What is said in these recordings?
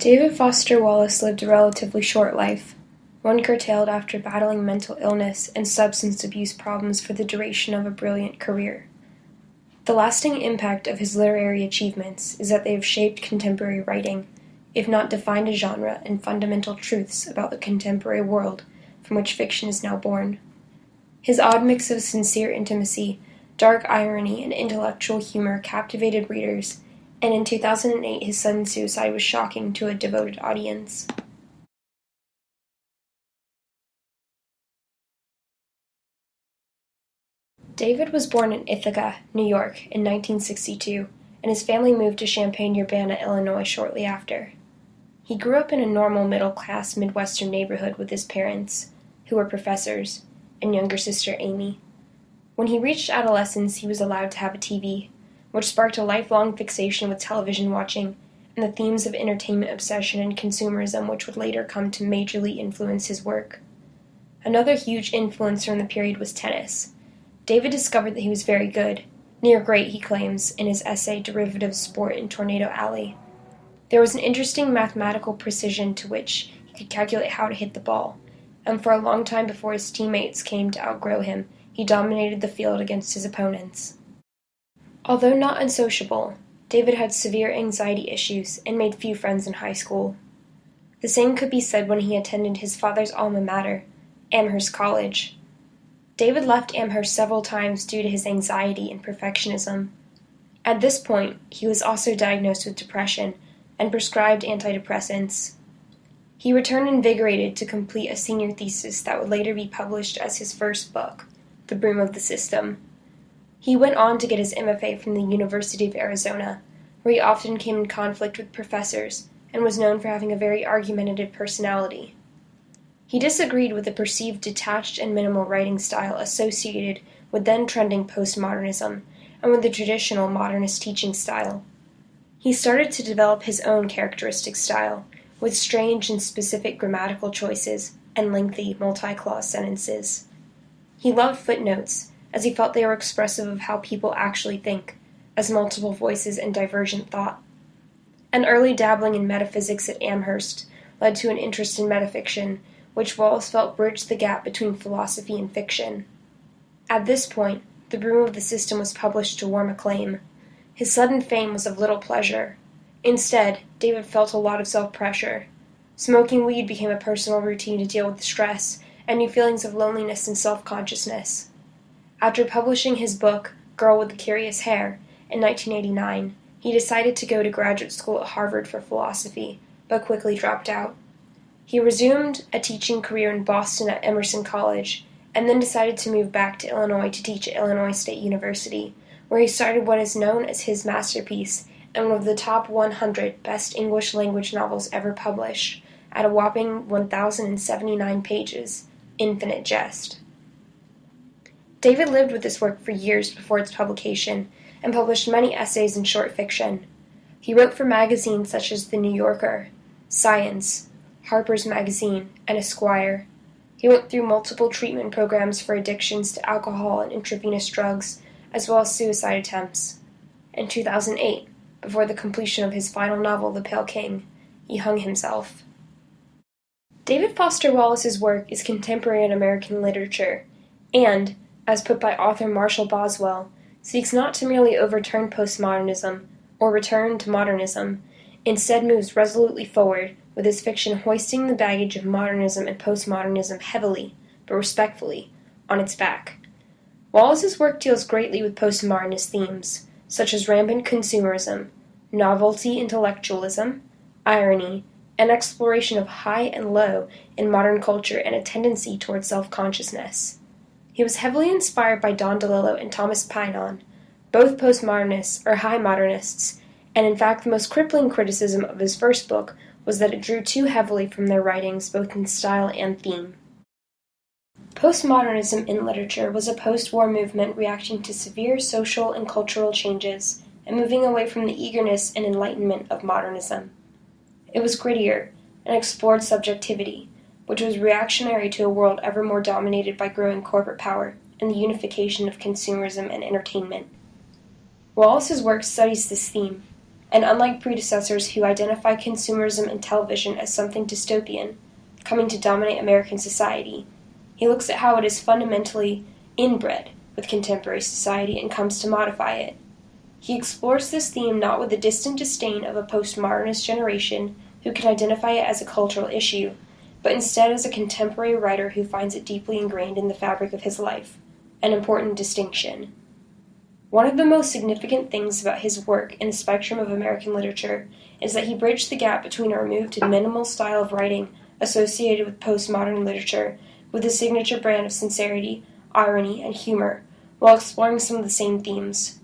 David Foster Wallace lived a relatively short life, one curtailed after battling mental illness and substance abuse problems for the duration of a brilliant career. The lasting impact of his literary achievements is that they have shaped contemporary writing, if not defined a genre and fundamental truths about the contemporary world from which fiction is now born. His odd mix of sincere intimacy, dark irony, and intellectual humor captivated readers, and in 2008 his sudden suicide was shocking to a devoted audience. David was born in Ithaca, New York, in 1962, and his family moved to Champaign-Urbana, Illinois shortly after. He grew up in a normal middle-class Midwestern neighborhood with his parents, who were professors, and younger sister Amy. When he reached adolescence, he was allowed to have a TV, which sparked a lifelong fixation with television watching and the themes of entertainment obsession and consumerism which would later come to majorly influence his work. Another huge influence from the period was tennis. David discovered that he was very good, near great, he claims, in his essay Derivative Sport in Tornado Alley. There was an interesting mathematical precision to which he could calculate how to hit the ball, and for a long time before his teammates came to outgrow him, he dominated the field against his opponents. Although not unsociable, David had severe anxiety issues and made few friends in high school. The same could be said when he attended his father's alma mater, Amherst College. David left Amherst several times due to his anxiety and perfectionism. At this point, he was also diagnosed with depression and prescribed antidepressants. He returned invigorated to complete a senior thesis that would later be published as his first book, The Broom of the System. He went on to get his MFA from the University of Arizona, where he often came in conflict with professors and was known for having a very argumentative personality. He disagreed with the perceived detached and minimal writing style associated with then-trending postmodernism and with the traditional modernist teaching style. He started to develop his own characteristic style, with strange and specific grammatical choices and lengthy multi-clause sentences. He loved footnotes, as he felt they were expressive of how people actually think, as multiple voices and divergent thought. An early dabbling in metaphysics at Amherst led to an interest in metafiction, which Wallace felt bridged the gap between philosophy and fiction. At this point, The Broom of the System was published to warm acclaim. His sudden fame was of little pleasure. Instead, David felt a lot of self-pressure. Smoking weed became a personal routine to deal with stress and new feelings of loneliness and self-consciousness. After publishing his book, Girl with the Curious Hair, in 1989, he decided to go to graduate school at Harvard for philosophy, but quickly dropped out. He resumed a teaching career in Boston at Emerson College, and then decided to move back to Illinois to teach at Illinois State University, where he started what is known as his masterpiece and one of the top 100 best English language novels ever published, at a whopping 1,079 pages, Infinite Jest. David lived with this work for years before its publication, and published many essays and short fiction. He wrote for magazines such as The New Yorker, Science, Harper's Magazine, and Esquire. He went through multiple treatment programs for addictions to alcohol and intravenous drugs, as well as suicide attempts. In 2008, before the completion of his final novel, The Pale King, he hung himself. David Foster Wallace's work is contemporary in American literature, and, as put by author Marshall Boswell, seeks not to merely overturn postmodernism or return to modernism, instead moves resolutely forward, with his fiction hoisting the baggage of modernism and postmodernism heavily, but respectfully, on its back. Wallace's work deals greatly with postmodernist themes, such as rampant consumerism, novelty intellectualism, irony, an exploration of high and low in modern culture and a tendency toward self-consciousness. He was heavily inspired by Don DeLillo and Thomas Painon, both postmodernists or high modernists, and in fact the most crippling criticism of his first book was that it drew too heavily from their writings both in style and theme. Postmodernism in literature was a post-war movement reacting to severe social and cultural changes and moving away from the eagerness and enlightenment of modernism. It was grittier and explored subjectivity, which was reactionary to a world ever more dominated by growing corporate power and the unification of consumerism and entertainment. Wallace's work studies this theme, and unlike predecessors who identify consumerism and television as something dystopian, coming to dominate American society, he looks at how it is fundamentally inbred with contemporary society and comes to modify it. He explores this theme not with the distant disdain of a postmodernist generation who can identify it as a cultural issue, but instead as a contemporary writer who finds it deeply ingrained in the fabric of his life, an important distinction. One of the most significant things about his work in the spectrum of American literature is that he bridged the gap between a removed and minimal style of writing associated with postmodern literature with a signature brand of sincerity, irony, and humor, while exploring some of the same themes.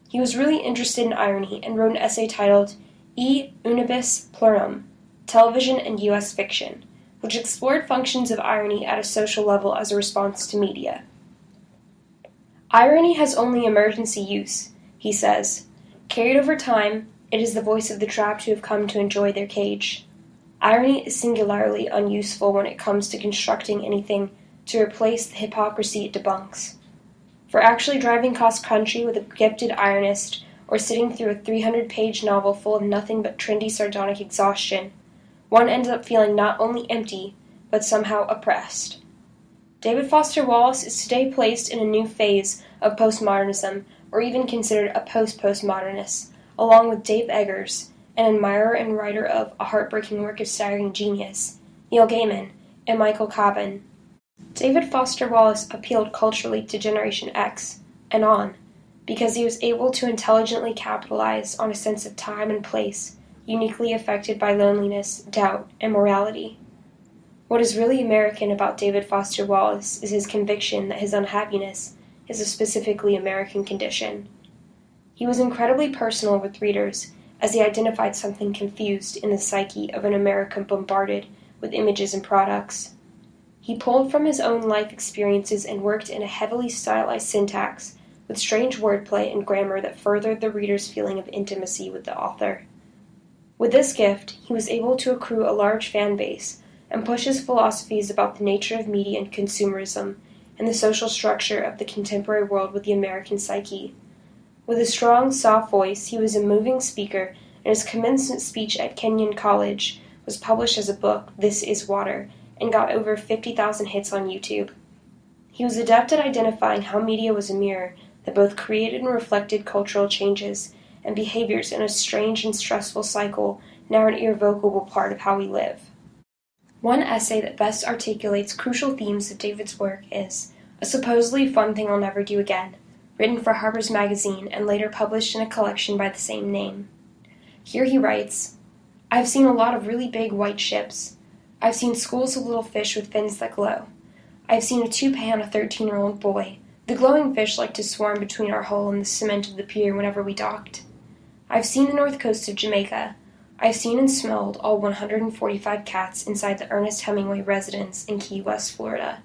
He was really interested in irony and wrote an essay titled E Unibus Plurum, Television and U.S. Fiction, which explored functions of irony at a social level as a response to media. Irony has only emergency use, he says. Carried over time, it is the voice of the trapped who have come to enjoy their cage. Irony is singularly unuseful when it comes to constructing anything to replace the hypocrisy it debunks. For actually driving cross-country with a gifted ironist, or sitting through a 300-page novel full of nothing but trendy sardonic exhaustion, one ends up feeling not only empty, but somehow oppressed. David Foster Wallace is today placed in a new phase of postmodernism, or even considered a post-postmodernist, along with Dave Eggers, an admirer and writer of A Heartbreaking Work of Staggering Genius, Neil Gaiman, and Michael Chabon. David Foster Wallace appealed culturally to Generation X, and on, because he was able to intelligently capitalize on a sense of time and place, uniquely affected by loneliness, doubt, and morality. What is really American about David Foster Wallace is his conviction that his unhappiness is a specifically American condition. He was incredibly personal with readers, as he identified something confused in the psyche of an America bombarded with images and products. He pulled from his own life experiences and worked in a heavily stylized syntax with strange wordplay and grammar that furthered the reader's feeling of intimacy with the author. With this gift, he was able to accrue a large fan base and push his philosophies about the nature of media and consumerism and the social structure of the contemporary world with the American psyche. With a strong, soft voice, he was a moving speaker, and his commencement speech at Kenyon College was published as a book, This Is Water, and got over 50,000 hits on YouTube. He was adept at identifying how media was a mirror that both created and reflected cultural changes and behaviors in a strange and stressful cycle, now an irrevocable part of how we live. One essay that best articulates crucial themes of David's work is A Supposedly Fun Thing I'll Never Do Again, written for Harper's Magazine and later published in a collection by the same name. Here he writes, I've seen a lot of really big white ships. I've seen schools of little fish with fins that glow. I've seen a toupee on a 13-year-old boy. The glowing fish liked to swarm between our hull and the cement of the pier whenever we docked. I've seen the north coast of Jamaica. I've seen and smelled all 145 cats inside the Ernest Hemingway residence in Key West, Florida.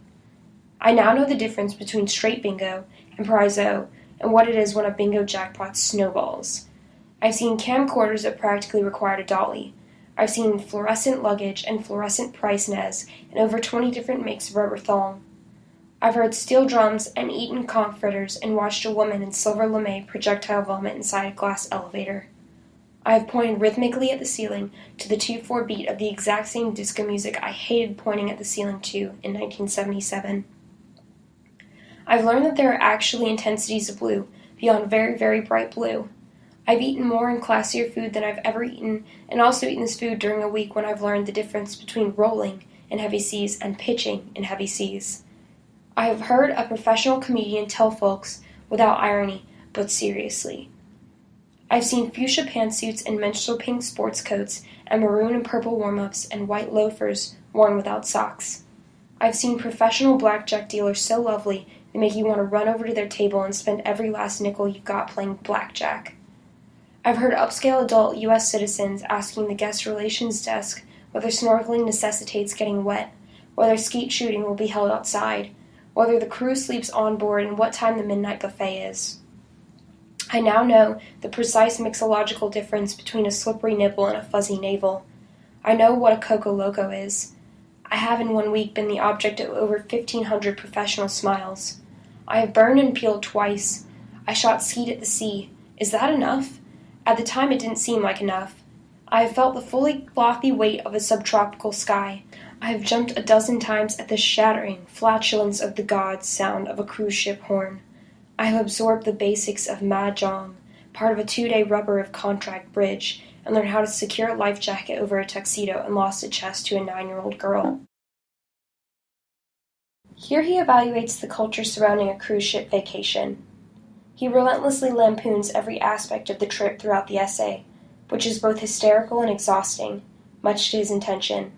I now know the difference between straight bingo and parizeau and what it is when a bingo jackpot snowballs. I've seen camcorders that practically required a dolly. I've seen fluorescent luggage and fluorescent price nez and over 20 different makes of rubber thong. I've heard steel drums and eaten conch fritters and watched a woman in silver lame projectile vomit inside a glass elevator. I have pointed rhythmically at the ceiling to the 2/4 beat of the exact same disco music I hated pointing at the ceiling to in 1977. I've learned that there are actually intensities of blue beyond very, very bright blue. I've eaten more and classier food than I've ever eaten, and also eaten this food during a week when I've learned the difference between rolling in heavy seas and pitching in heavy seas. I have heard a professional comedian tell folks, without irony, but seriously. I've seen fuchsia pantsuits and menstrual pink sports coats and maroon and purple warm-ups and white loafers worn without socks. I've seen professional blackjack dealers so lovely they make you want to run over to their table and spend every last nickel you've got playing blackjack. I've heard upscale adult U.S. citizens asking the guest relations desk whether snorkeling necessitates getting wet, whether skeet shooting will be held outside, whether the crew sleeps on board, and what time the midnight buffet is. I now know the precise mixological difference between a slippery nipple and a fuzzy navel. I know what a Coco Loco is. I have in 1 week been the object of over 1,500 professional smiles. I have burned and peeled twice. I shot skeet at the sea. Is that enough? At the time it didn't seem like enough. I have felt the fully clothy weight of a subtropical sky. I have jumped a dozen times at the shattering flatulence of the gods sound of a cruise ship horn. I have absorbed the basics of mahjong, part of a 2-day rubber of contract bridge, and learned how to secure a life jacket over a tuxedo and lost a chest to a 9-year-old girl. Here he evaluates the culture surrounding a cruise ship vacation. He relentlessly lampoons every aspect of the trip throughout the essay, which is both hysterical and exhausting, much to his intention.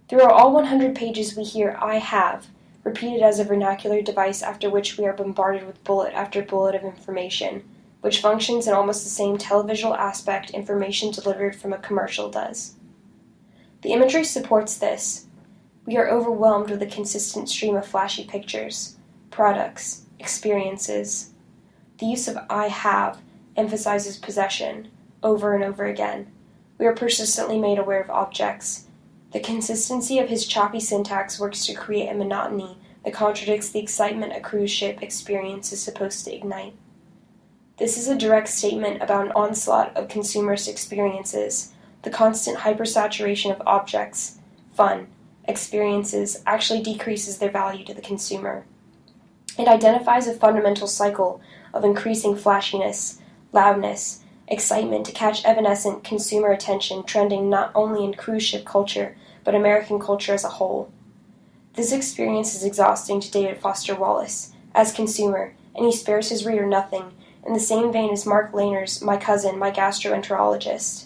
Throughout all 100 pages we hear "I have," repeated as a vernacular device after which we are bombarded with bullet after bullet of information, which functions in almost the same televisual aspect information delivered from a commercial does. The imagery supports this. We are overwhelmed with a consistent stream of flashy pictures, products, experiences. The use of "I have" emphasizes possession, over and over again. We are persistently made aware of objects. The consistency of his choppy syntax works to create a monotony that contradicts the excitement a cruise ship experience is supposed to ignite. This is a direct statement about an onslaught of consumerist experiences. The constant hypersaturation of objects, fun, experiences actually decreases their value to the consumer. It identifies a fundamental cycle of increasing flashiness, loudness, excitement to catch evanescent consumer attention trending not only in cruise ship culture, but American culture as a whole. This experience is exhausting to David Foster Wallace, as consumer, and he spares his reader nothing, in the same vein as Mark Lehner's "My Cousin, My Gastroenterologist."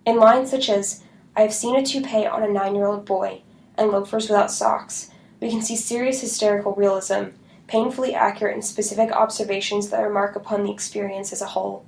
In lines such as, "I have seen a toupee on a 9-year-old boy," and "loafers without socks," we can see serious hysterical realism, painfully accurate and specific observations that remark upon the experience as a whole.